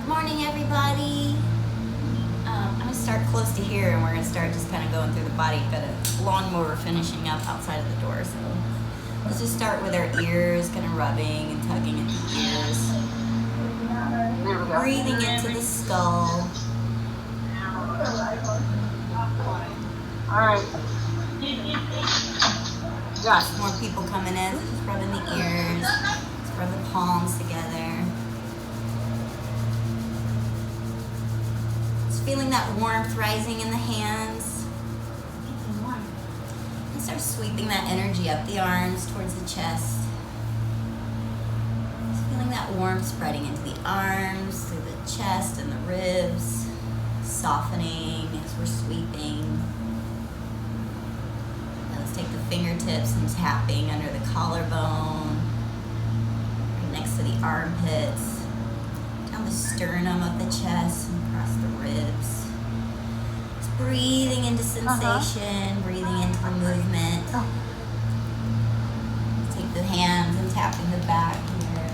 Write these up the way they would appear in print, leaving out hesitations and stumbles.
Morning, everybody. I'm gonna start close to here, and we're gonna start just kind of going through the body. Got a lawnmower finishing up outside of the door, so let's just start with our ears, kind of rubbing and tugging at the ears, breathing into the skull. All right. Just more people coming in, so just rubbing the ears, just rub the palms together. Feeling that warmth rising in the hands. And start sweeping that energy up the arms towards the chest. Just feeling that warmth spreading into the arms, through the chest and the ribs, softening as we're sweeping. Now let's take the fingertips and tapping under the collarbone, right next to the armpits, down the sternum of the chest and across the ribs. Just breathing into sensation, breathing into the movement. Take the hands and tapping the back here.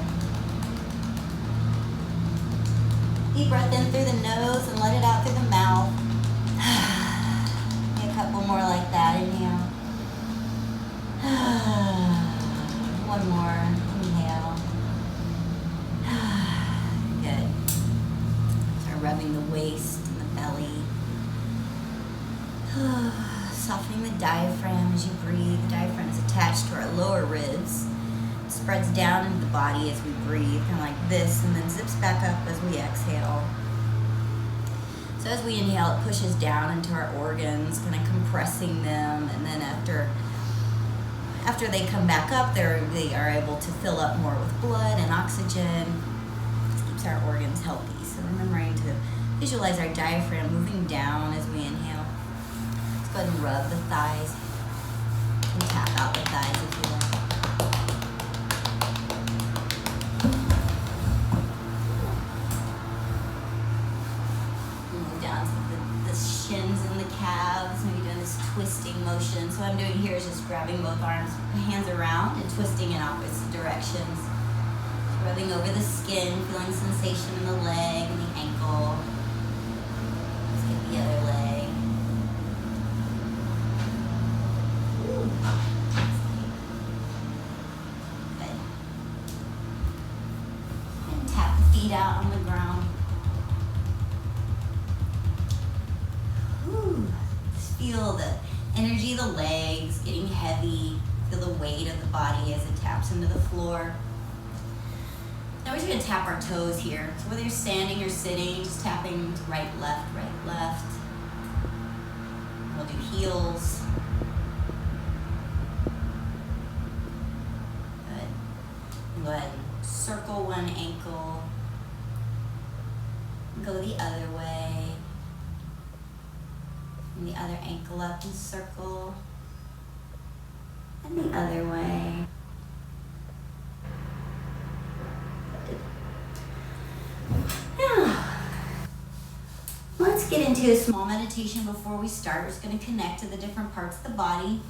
Deep breath in through the nose and let it out through the mouth. Maybe a couple more like that. Inhale. One more. Inhale. Rubbing the waist and the belly. Softening the diaphragm as you breathe. The diaphragm is attached to our lower ribs. It spreads down into the body as we breathe, kind of like this, and then zips back up as we exhale. So as we inhale, it pushes down into our organs, kind of compressing them, and then after they come back up, they are able to fill up more with blood and oxygen. This keeps our organs healthy. So remembering to visualize our diaphragm moving down as we inhale. Let's go ahead and rub the thighs and tap out the thighs if you like. Move down to the shins and the calves, maybe doing this twisting motion. So what I'm doing here is just grabbing both arms, hands around, and twisting in opposite directions. Rubbing over the skin, feeling sensation in the leg and the ankle. Let's get the other leg. Ooh. Good. And tap the feet out on the ground. Ooh. Just feel the energy of the legs getting heavy. Feel the weight of the body as it taps into the floor. Now we're just going to tap our toes here. So whether you're standing or sitting, just tapping to right, left. We'll do heels. Good. And go ahead and circle one ankle. Go the other way. And the other ankle up and circle. And the other way. Let's get into a small meditation before we start. We're just going to connect to the different parts of the body.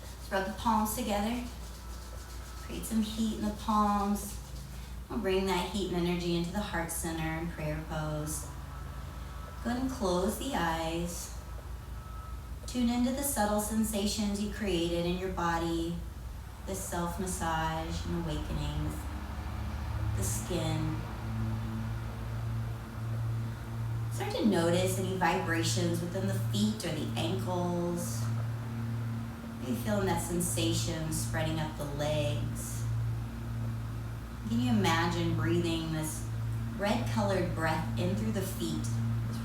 Let's rub the palms together. Create some heat in the palms. We'll bring that heat and energy into the heart center in prayer pose. Go ahead and close the eyes. Tune into the subtle sensations you created in your body. The self-massage and awakening. The skin. Start to notice any vibrations within the feet or the ankles. Maybe feeling that sensation spreading up the legs. Can you imagine breathing this red-colored breath in through the feet? This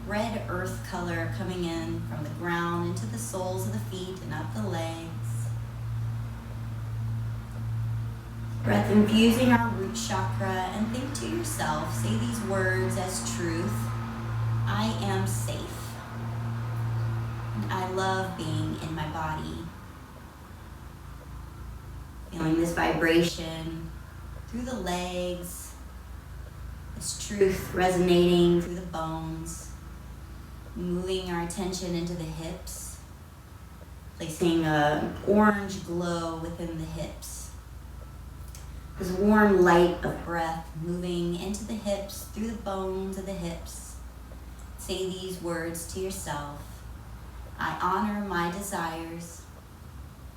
red earth color coming in from the ground into the soles of the feet and up the legs. Breath infusing our root chakra, and think to yourself, say these words as truth. I am safe. And I love being in my body. Feeling this vibration through the legs, this truth resonating through the bones, moving our attention into the hips, placing an orange glow within the hips. This warm light of breath moving into the hips, through the bones of the hips. Say these words to yourself. I honor my desires.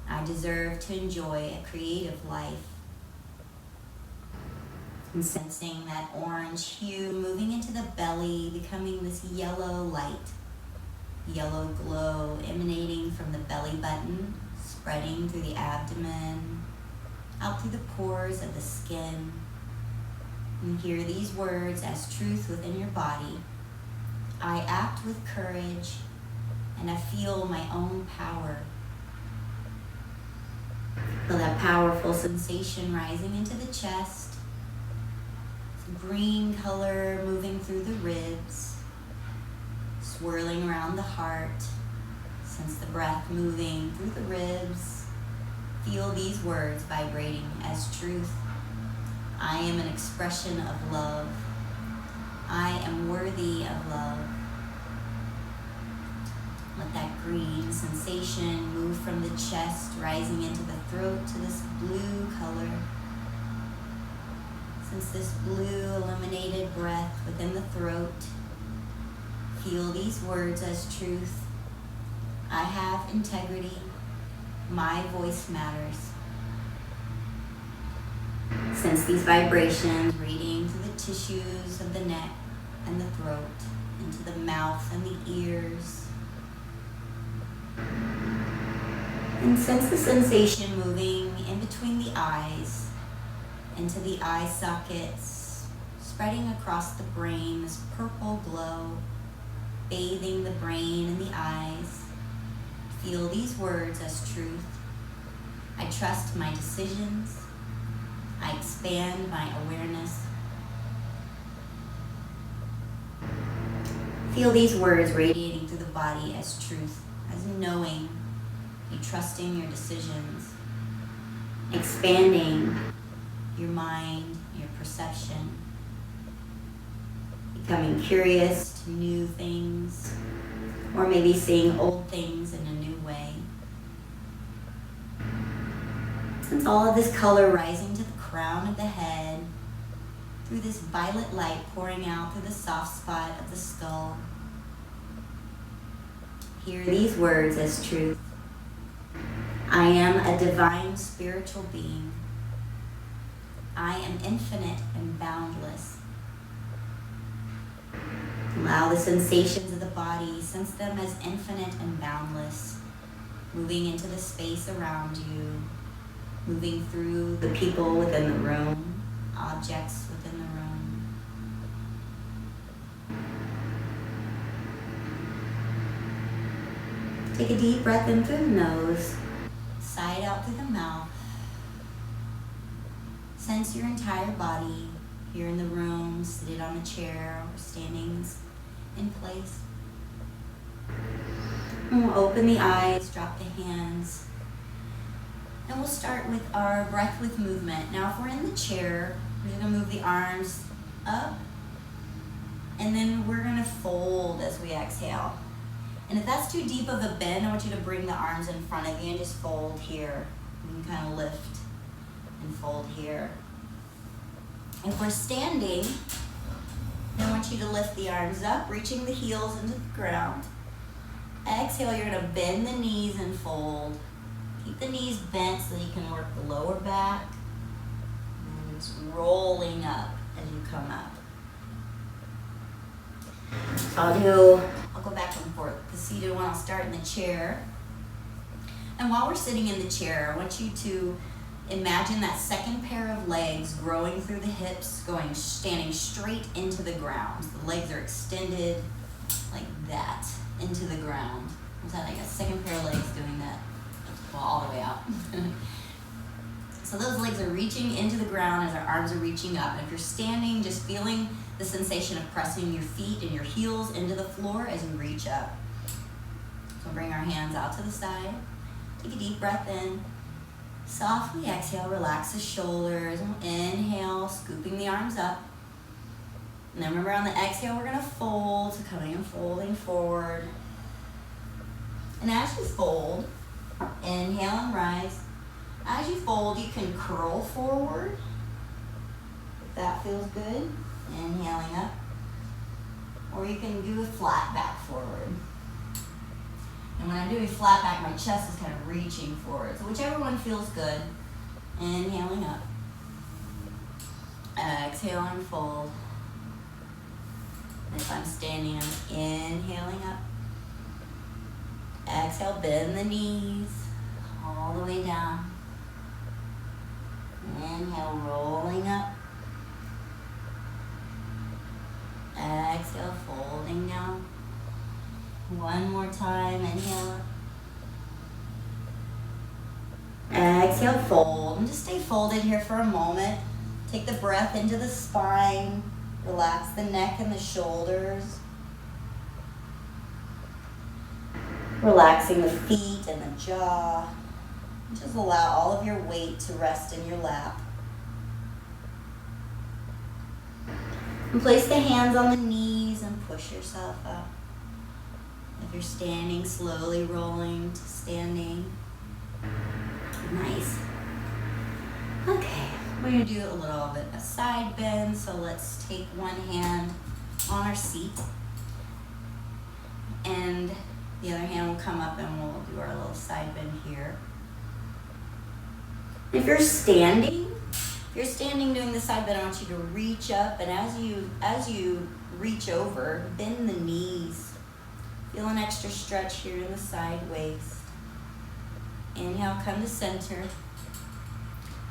I deserve to enjoy a creative life. And sensing that orange hue moving into the belly, becoming this yellow light, yellow glow emanating from the belly button, spreading through the abdomen, out through the pores of the skin. And hear these words as truth within your body. I act with courage and I feel my own power. Feel that powerful sensation rising into the chest. Green color moving through the ribs, swirling around the heart. Sense the breath moving through the ribs. Feel these words vibrating as truth. I am an expression of love. I am worthy of love. Let that green sensation move from the chest, rising into the throat to this blue color. Sense this blue illuminated breath within the throat. Feel these words as truth. I have integrity. My voice matters. Sense these vibrations radiating through the tissues of the neck and the throat, into the mouth and the ears. And sense the sensation moving in between the eyes, into the eye sockets, spreading across the brain, this purple glow, bathing the brain and the eyes. Feel these words as truth. I trust my decisions. I expand my awareness. Feel these words radiating through the body as truth, as knowing, you trusting your decisions, expanding your mind, your perception, becoming curious to new things, or maybe seeing old things in a new way. Since all of this color rising to the crown of the head, through this violet light pouring out through the soft spot of the skull, hear these words as truth. I am a divine spiritual being. I am infinite and boundless. Allow the sensations of the body, sense them as infinite and boundless, moving into the space around you, moving through the people within the room, objects within the room. Take a deep breath in through the nose, sigh it out through the mouth. Sense your entire body here in the room, seated on a chair or standing in place. And we'll open the eyes, drop the hands, and we'll start with our breath with movement. Now, if we're in the chair, we're just gonna move the arms up, and then we're gonna fold as we exhale. And if that's too deep of a bend, I want you to bring the arms in front of you and just fold here. You can kind of lift and fold here. If we're standing, I want you to lift the arms up, reaching the heels into the ground. Exhale, you're gonna bend the knees and fold. Keep the knees bent so that you can work the lower back. And it's rolling up as you come up. So I'll go back and forth. The seated one, I'll start in the chair. And while we're sitting in the chair, I want you to imagine that second pair of legs growing through the hips, standing straight into the ground. So the legs are extended like that into the ground. Is that like a second pair of legs doing that? Well, all the way out. So those legs are reaching into the ground as our arms are reaching up. And if you're standing, just feeling the sensation of pressing your feet and your heels into the floor as you reach up. So bring our hands out to the side. Take a deep breath in. Softly exhale, relax the shoulders. Inhale, scooping the arms up. And then remember on the exhale, we're gonna fold, so coming and folding forward. And as you fold, inhale and rise. As you fold, you can curl forward if that feels good. Inhaling up. Or you can do a flat back forward. And when I'm doing flat back, my chest is kind of reaching forward. So whichever one feels good. Inhaling up. Exhale and fold. And if I'm standing, I'm inhaling up. Exhale, bend the knees all the way down. Inhale, rolling up. Exhale, folding down. One more time, inhale up. Exhale, fold. And just stay folded here for a moment. Take the breath into the spine. Relax the neck and the shoulders. Relaxing the feet and the jaw. Just allow all of your weight to rest in your lap. And place the hands on the knees and push yourself up. If you're standing, slowly rolling to standing. Nice. Okay, we're going to do a little bit of side bend. So let's take one hand on our seat. And the other hand will come up and we'll do our little side bend here. If you're standing doing the side bend, I want you to reach up, and as you reach over, bend the knees. Feel an extra stretch here in the side waist. Inhale, come to center.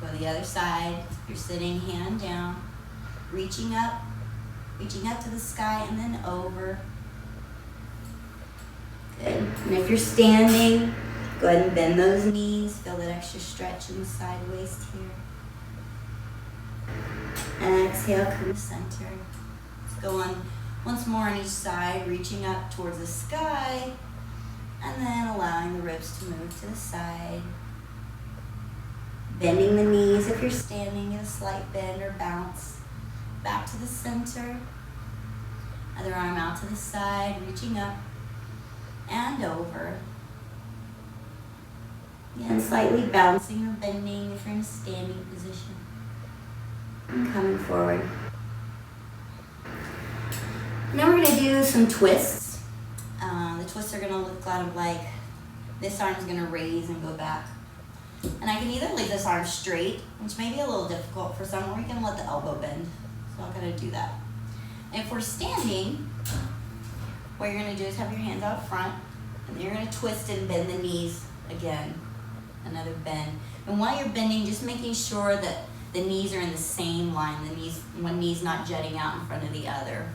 Go to the other side. You're sitting, hand down, reaching up to the sky, and then over. Good. And if you're standing, go ahead and bend those knees. Feel that extra stretch in the side waist here. Exhale, come to center. Let's go on once more on each side, reaching up towards the sky, and then allowing the ribs to move to the side. Bending the knees if you're standing, get a slight bend or bounce. Back to the center. Other arm out to the side, reaching up and over. Again, slightly bouncing or bending if you're in a standing position. And coming forward. Now we're going to do some twists. The twists are going to look kind of like this arm's going to raise and go back. And I can either leave this arm straight, which may be a little difficult for some, or you can let the elbow bend. So I'm going to do that. And if we're standing, what you're going to do is have your hands out front, and then you're going to twist and bend the knees again. Another bend. And while you're bending, just making sure that the knees are in the same line. One knee's not jutting out in front of the other.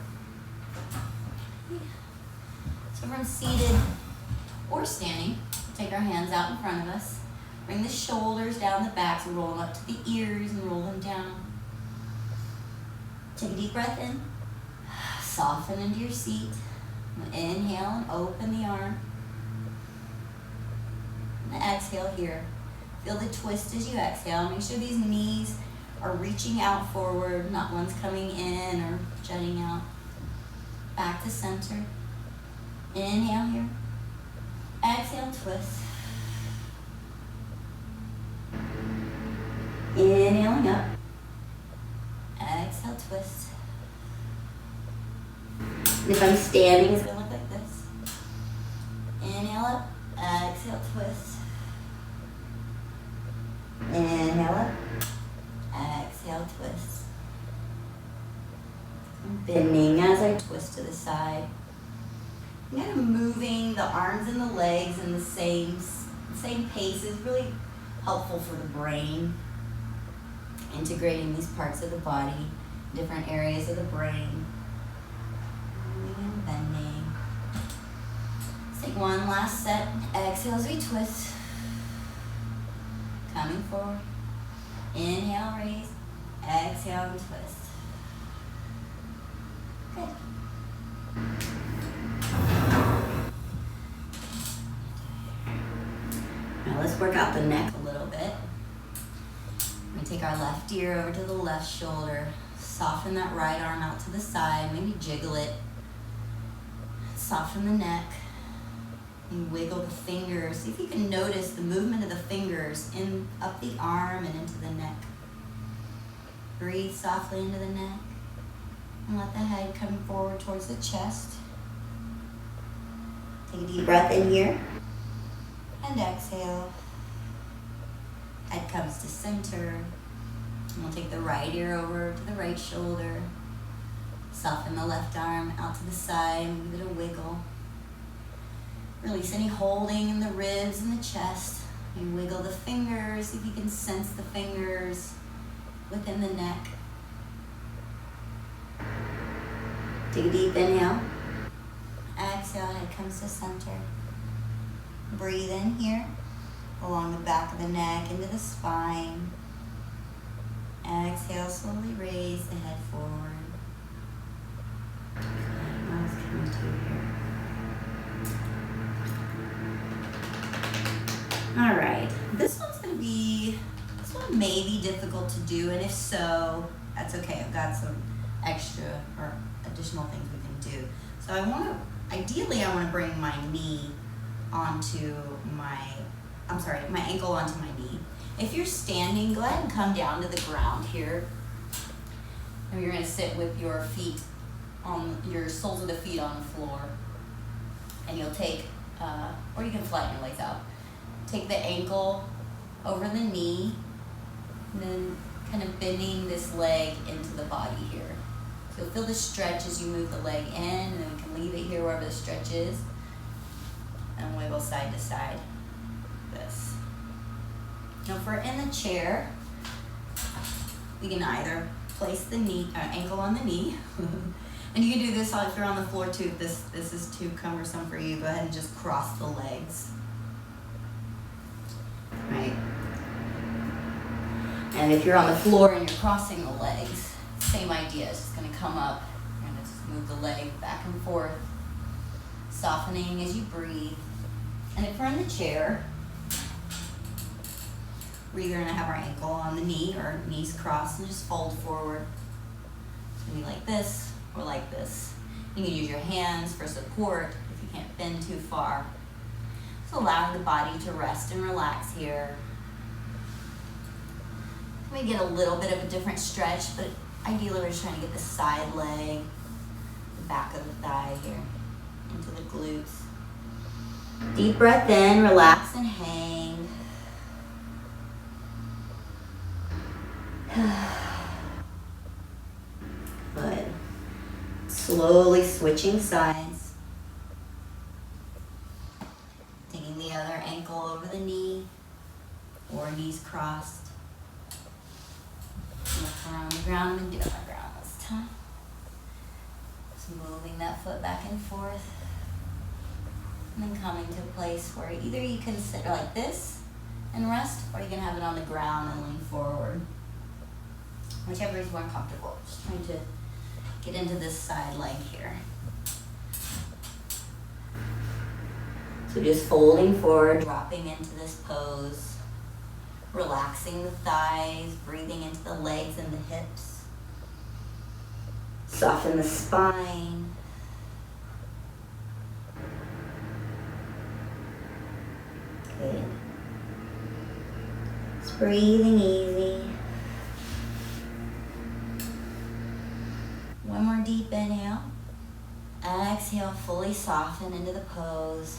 So from seated or standing, take our hands out in front of us. Bring the shoulders down the back, so roll them up to the ears and roll them down. Take a deep breath in. Soften into your seat. Inhale and open the arm. And exhale here. Feel the twist as you exhale. Make sure these knees are reaching out forward, not one's coming in or jutting out. Back to center. Inhale here. Exhale, twist. Inhaling up. Exhale, twist. And if I'm standing, it's going to look like this. Inhale up. Exhale, twist. Inhale up. Exhale, twist. I'm bending as I twist to the side. I'm kind of moving the arms and the legs in the same pace is really helpful for the brain. Integrating these parts of the body, different areas of the brain. Moving and bending. Let's take one last set. Exhale as we twist. Coming forward. Inhale, raise. Exhale and twist. Good. Now let's work out the neck a little bit. We're going to take our left ear over to the left shoulder. Soften that right arm out to the side. Maybe jiggle it. Soften the neck. And wiggle the fingers. See if you can notice the movement of the fingers up the arm and into the neck. Breathe softly into the neck and let the head come forward towards the chest. Take a deep breath in here and exhale. Head comes to center. And we'll take the right ear over to the right shoulder. Soften the left arm out to the side and give it a wiggle. Release any holding in the ribs and the chest. And wiggle the fingers, see if you can sense the fingers within the neck. Take a deep inhale. Exhale, head comes to center. Breathe in here, along the back of the neck, into the spine. Exhale, slowly raise the head forward. Okay, now let's come to here. All right, this one may be difficult to do, and if so, that's okay. I've got some extra or additional things we can do. So ideally I want to bring my knee onto my ankle onto my knee. If you're standing, go ahead and come down to the ground here. And you're going to sit with your feet your soles of the feet on the floor. And you'll take, or you can flatten your legs out. Take the ankle over the knee, and then kind of bending this leg into the body here. So you'll feel the stretch as you move the leg in, and then we can leave it here wherever the stretch is, and wiggle side to side. This. Now if we're in the chair, we can either place the ankle on the knee, and you can do this if you're on the floor too. If this is too cumbersome for you, go ahead and just cross the legs. Right. And if you're on the floor and you're crossing the legs, same idea. It's just going to come up. You're going to just move the leg back and forth, softening as you breathe. And if we're in the chair, we're either going to have our ankle on the knee or knees crossed and just fold forward. It's going to be like this or like this. You can use your hands for support if you can't bend too far. So allowing the body to rest and relax here. We get a little bit of a different stretch, but ideally we're just trying to get the side leg, the back of the thigh here, into the glutes. Deep breath in, relax and hang. Good. Slowly switching sides. Taking the other ankle over the knee, or knees crossed. Look around the ground and do it on the ground this time. Just moving that foot back and forth. And then coming to a place where either you can sit like this and rest, or you can have it on the ground and lean forward. Whichever is more comfortable. Just trying to get into this side leg here. So just folding forward, dropping into this pose. Relaxing the thighs, breathing into the legs and the hips. Soften the spine. Good. Just breathing easy. One more deep inhale. Exhale, fully soften into the pose.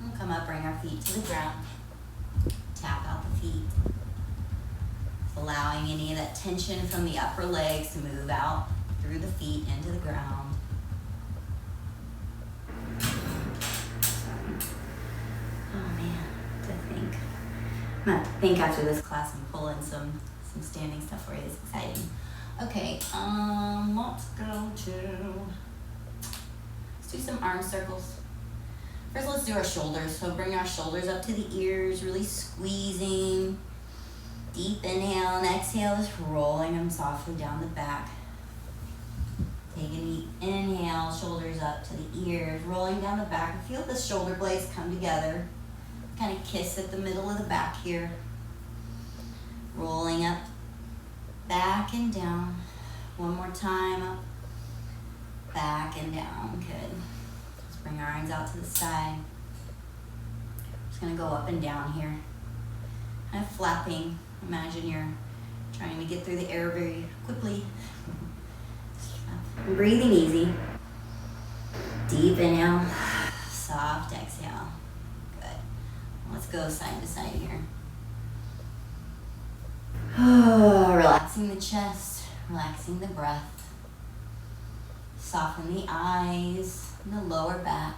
We'll come up, bring our feet to the ground. Tap out the feet. Allowing any of that tension from the upper legs to move out through the feet into the ground. Oh man, to think. I'm gonna think after this class and pull in some standing stuff for you. It's exciting. Okay, let's go to, let's do some arm circles. First, let's do our shoulders. So bring our shoulders up to the ears, really squeezing. Deep inhale and exhale, just rolling them softly down the back. Take a deep inhale, shoulders up to the ears, rolling down the back. Feel the shoulder blades come together. Kind of kiss at the middle of the back here. Rolling up, back and down. One more time, up, back and down. Good. Let's bring our arms out to the side. Just gonna go up and down here. Kind of flapping. Imagine you're trying to get through the air very quickly. Breathing easy. Deep inhale. Soft exhale. Good. Let's go side to side here. Relaxing the chest, relaxing the breath. Soften the eyes and the lower back.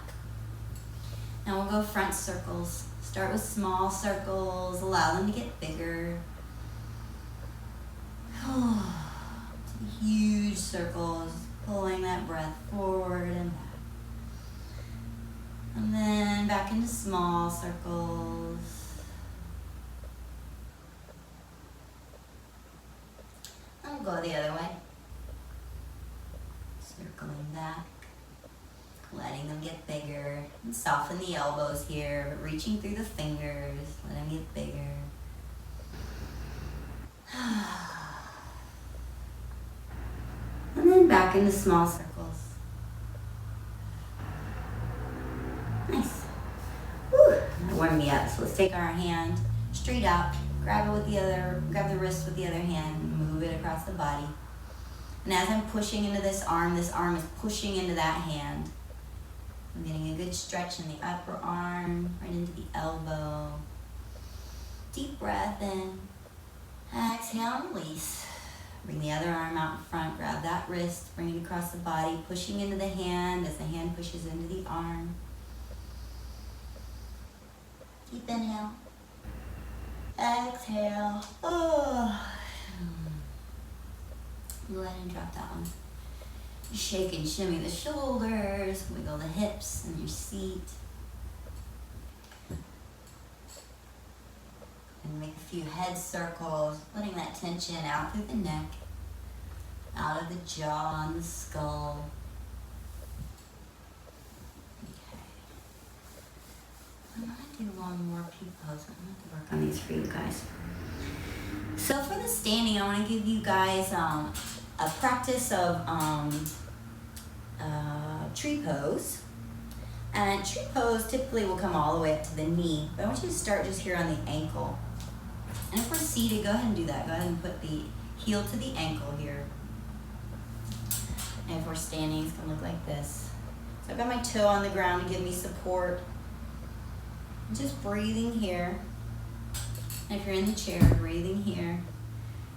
Now we'll go front circles. Start with small circles, allow them to get bigger. Huge circles, pulling that breath forward and back. And then back into small circles. And we'll go the other way. Circling back. Letting them get bigger. And soften the elbows here, but reaching through the fingers. Let them get bigger. And then back into small circles. Nice. Whew. That warmed me up. So let's take our hand straight out, grab it with the other, grab the wrist with the other hand, and move it across the body. And as I'm pushing into this arm is pushing into that hand. I'm getting a good stretch in the upper arm, right into the elbow. Deep breath in. Exhale and release. Bring the other arm out in front, grab that wrist, bring it across the body, pushing into the hand as the hand pushes into the arm. Deep inhale. Exhale. Oh. Go ahead and drop that one. Shake and shimmy the shoulders, wiggle the hips in your seat. And make a few head circles, letting that tension out through the neck, out of the jaw and the skull. Okay. I'm gonna do one more peep pose. I'm gonna have to work on these for you guys. So for the standing, I want to give you guys a practice of tree pose. And tree pose typically will come all the way up to the knee, but I want you to start just here on the ankle. And if we're seated, go ahead and do that. Go ahead and put the heel to the ankle here. And if we're standing, it's gonna look like this. So I've got my toe on the ground to give me support. Just breathing here. And if you're in the chair, breathing here.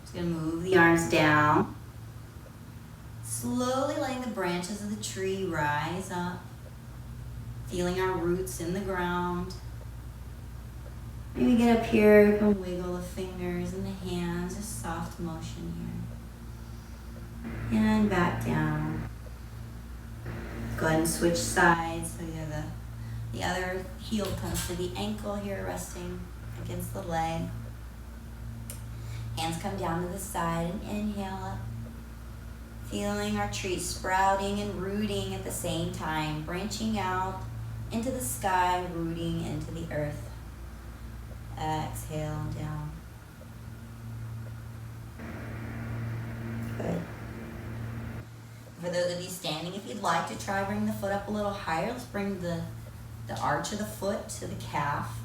Just gonna move the arms down. Slowly letting the branches of the tree rise up. Feeling our roots in the ground. Maybe get up here, you can wiggle the fingers and the hands, just soft motion here. And back down. Go ahead and switch sides. So you have the other heel comes to the ankle here, resting against the leg. Hands come down to the side and inhale up. Feeling our tree sprouting and rooting at the same time, branching out into the sky, rooting into the earth. Exhale down. Good. For those of you standing, if you'd like to try bring the foot up a little higher, let's bring the arch of the foot to the calf.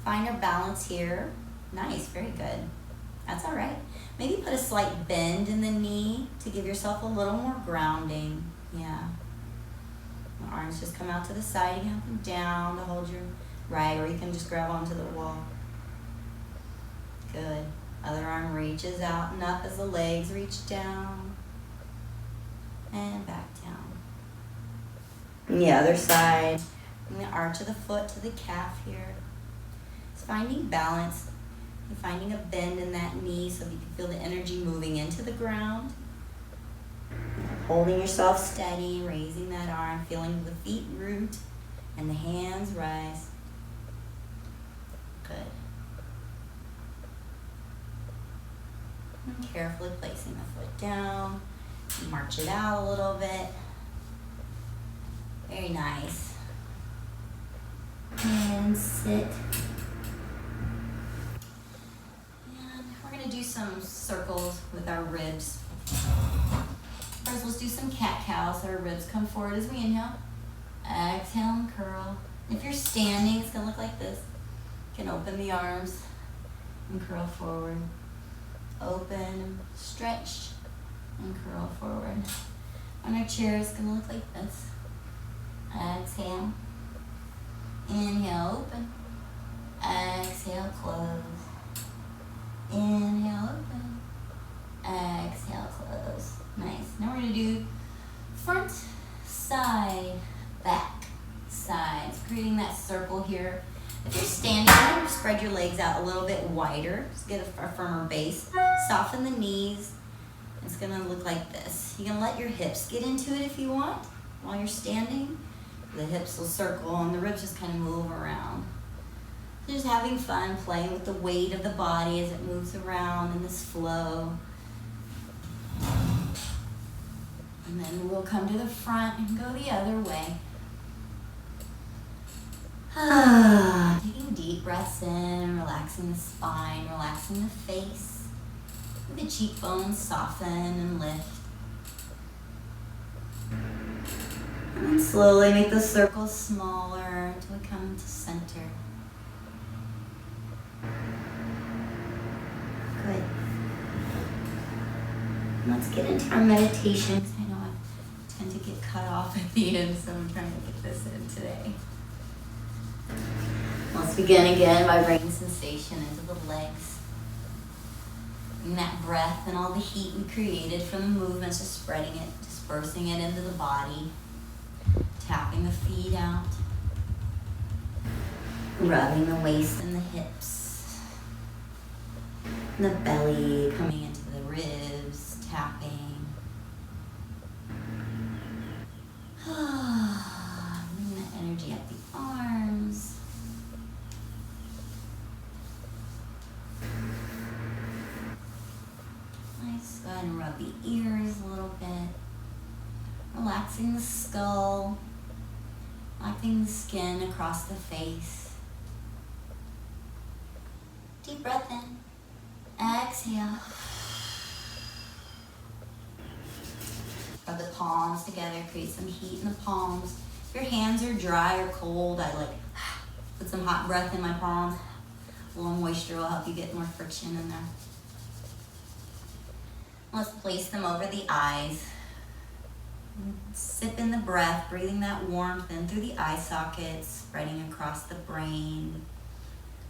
Find our balance here. Nice, very good. That's all right. Maybe put a slight bend in the knee to give yourself a little more grounding. Yeah. The arms just come out to the side. You can have them down to hold your right, or you can just grab onto the wall. Good. Other arm reaches out and up as the legs reach down. And back down. And the other side. Bring the arch of the foot to the calf here. It's finding balance. You're finding a bend in that knee so that you can feel the energy moving into the ground. Holding yourself steady, raising that arm, feeling the feet root and the hands rise. Good. And carefully placing the foot down. March it out a little bit. Very nice. And sit. And we're going to do some circles with our ribs. First, let's do some cat-cows so our ribs come forward as we inhale. Exhale and curl. If you're standing, it's gonna look like this. You can open the arms and curl forward. Open, stretch, and curl forward. On our chair, it's gonna look like this. Exhale. Inhale, open. Exhale, close. Inhale, open. Exhale, close. Nice. Now we're gonna do front, side, back, sides. Creating that circle here. If you're standing, you're gonna spread your legs out a little bit wider. Just get a firmer base. Soften the knees. It's gonna look like this. You can let your hips get into it if you want while you're standing. The hips will circle and the ribs just kind of move around. So just having fun playing with the weight of the body as it moves around in this flow. And then we'll come to the front and go the other way. Taking deep breaths in, relaxing the spine, relaxing the face. The cheekbones soften and lift. And then slowly make the circles smaller until we come to center. Good. Let's get into our meditation. I know I tend to get cut off at the end, so I'm trying to get this in today. Let's begin again by bringing sensation into the legs. Bring that breath and all the heat we created from the movements, just spreading it, dispersing it into the body. Tapping the feet out. Rubbing the waist and the hips. And the belly coming into the ribs, tapping. Bring that energy up the arms. Nice. Go ahead and rub the ears a little bit. Relaxing the skull. Relaxing the skin across the face. Deep breath in. Exhale. Rub the palms together, create some heat in the palms. If your hands are dry or cold, I like put some hot breath in my palms. A little moisture will help you get more friction in there. Let's place them over the eyes. Sip in the breath, breathing that warmth in through the eye sockets, spreading across the brain.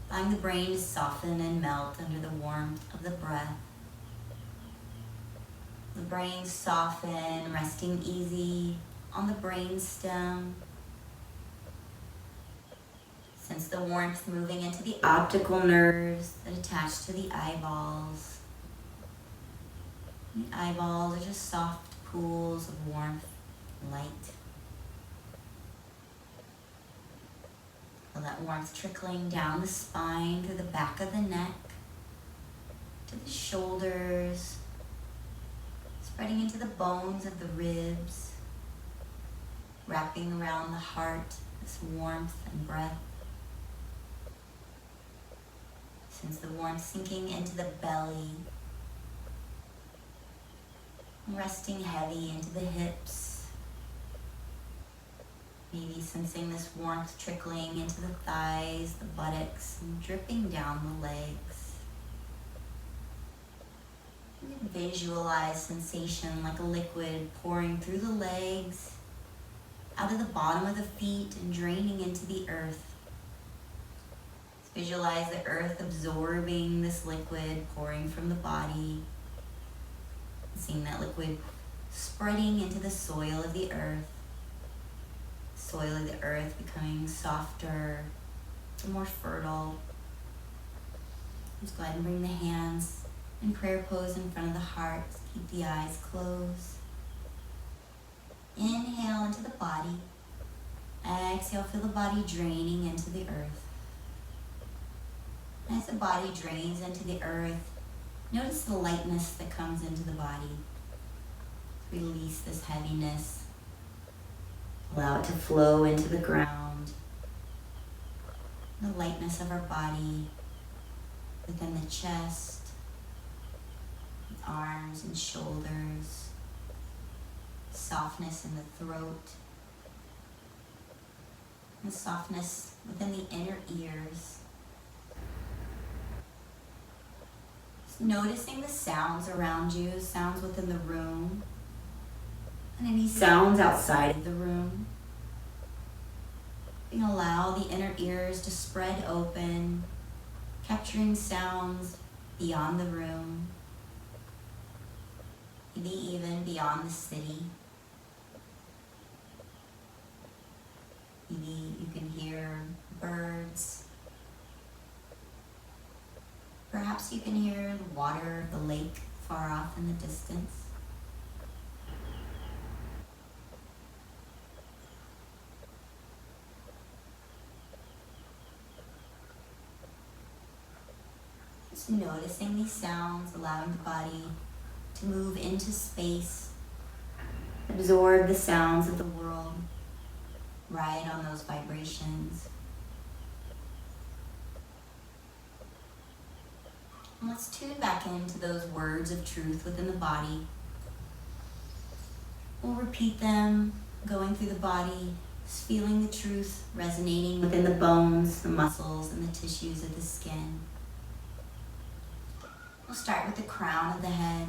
Allowing the brain to soften and melt under the warmth of the breath. The brain soften, resting easy on the brain stem. Sense the warmth moving into the optical nerves that attach to the eyeballs. The eyeballs are just soft pools of warmth and light. Feel that warmth trickling down the spine through the back of the neck to the shoulders, spreading into the bones of the ribs, wrapping around the heart, this warmth and breath. Sense the warmth sinking into the belly, resting heavy into the hips. Maybe sensing this warmth trickling into the thighs, the buttocks, and dripping down the legs. You can visualize sensation like a liquid pouring through the legs, out of the bottom of the feet and draining into the earth. Visualize the earth absorbing this liquid pouring from the body. Seeing that liquid spreading into the soil of the earth. Soil of the earth becoming softer and more fertile. Just go ahead and bring the hands in prayer pose in front of the heart. Keep the eyes closed. Inhale into the body. Exhale, feel the body draining into the earth. As the body drains into the earth, notice the lightness that comes into the body. Release this heaviness. Allow it to flow into the ground. The lightness of our body within the chest, the arms and shoulders, softness in the throat, and softness within the inner ears. Just noticing the sounds around you, sounds within the room, and any sounds outside of the room. You can allow the inner ears to spread open, capturing sounds beyond the room, maybe even beyond the city. Maybe you can hear birds. Perhaps you can hear the water of the lake far off in the distance. Just noticing these sounds, allowing the body to move into space, absorb the sounds of the world, ride on those vibrations. And let's tune back into those words of truth within the body. We'll repeat them, going through the body, just feeling the truth resonating within the bones, the muscles, and the tissues of the skin. We'll start with the crown of the head,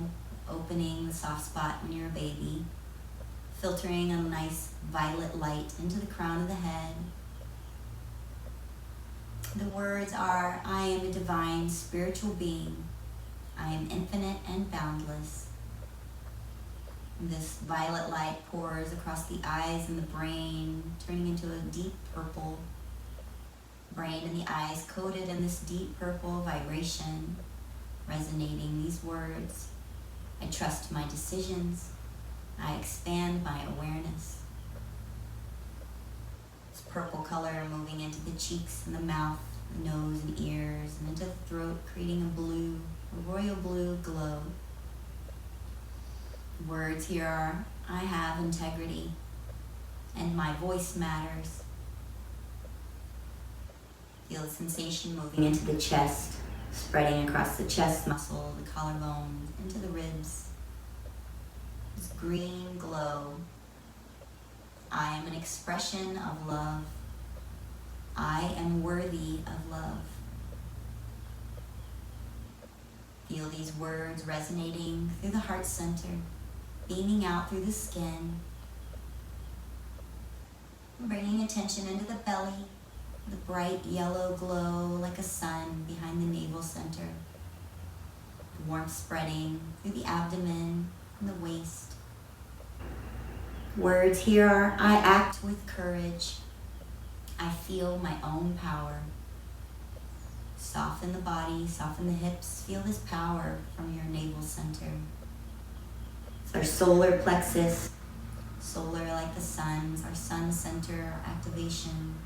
opening the soft spot when you're a baby, filtering a nice violet light into the crown of the head. The words are, I am a divine spiritual being. I am infinite and boundless. And this violet light pours across the eyes and the brain, turning into a deep purple. Brain and the eyes coated in this deep purple vibration, resonating these words. I trust my decisions. I expand my awareness. This purple color moving into the cheeks and the mouth, the nose and ears, and into the throat, creating a royal blue glow. The words here are, I have integrity, and my voice matters. Feel the sensation moving into the chest, spreading across the chest muscle, the collarbone, into the ribs. This green glow. I am an expression of love. I am worthy of love. Feel these words resonating through the heart center, beaming out through the skin, bringing attention into the belly, the bright yellow glow like a sun behind the navel center, the warmth spreading through the abdomen and the waist. Words here are, I act with courage. I feel my own power. Soften the body, soften the hips. Feel this power from your navel center. It's our solar plexus, solar like the sun's, our sun center, our activation.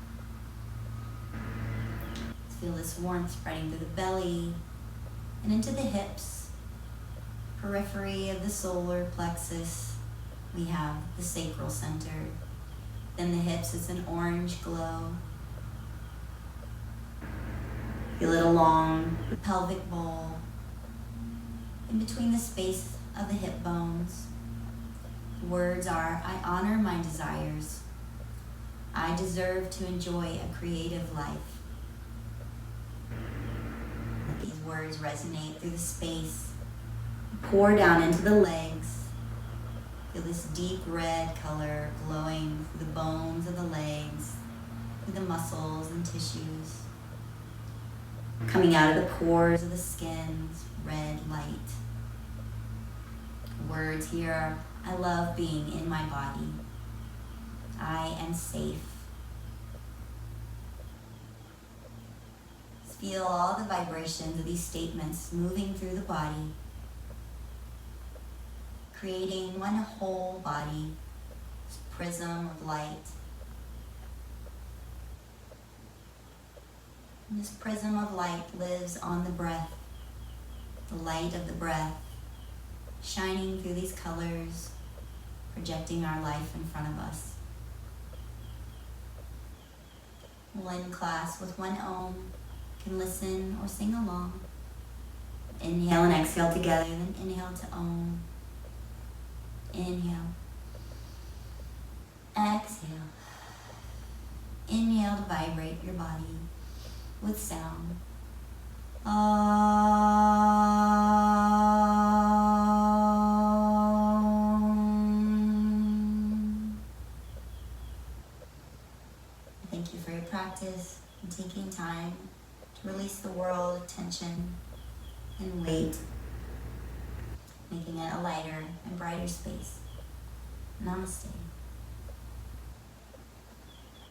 Feel this warmth spreading through the belly and into the hips. Periphery of the solar plexus, we have the sacral center. Then the hips, it's an orange glow. Feel it along the pelvic bowl, in between the space of the hip bones. The words are, I honor my desires. I deserve to enjoy a creative life. Let these words resonate through the space. Pour down into the legs. Feel this deep red color glowing through the bones of the legs, through the muscles and tissues. Coming out of the pores of the skin's red light. Words here are, I love being in my body. I am safe. Feel all the vibrations of these statements moving through the body, creating one whole body, this prism of light. And this prism of light lives on the breath, the light of the breath, shining through these colors, projecting our life in front of us. We'll end class with one Om. You can listen or sing along. Inhale and exhale together, then inhale to Om. Inhale. Exhale. Inhale to vibrate your body with sound. Thank you for your practice and taking time to release the world of tension and weight, making it a lighter and brighter space. Namaste.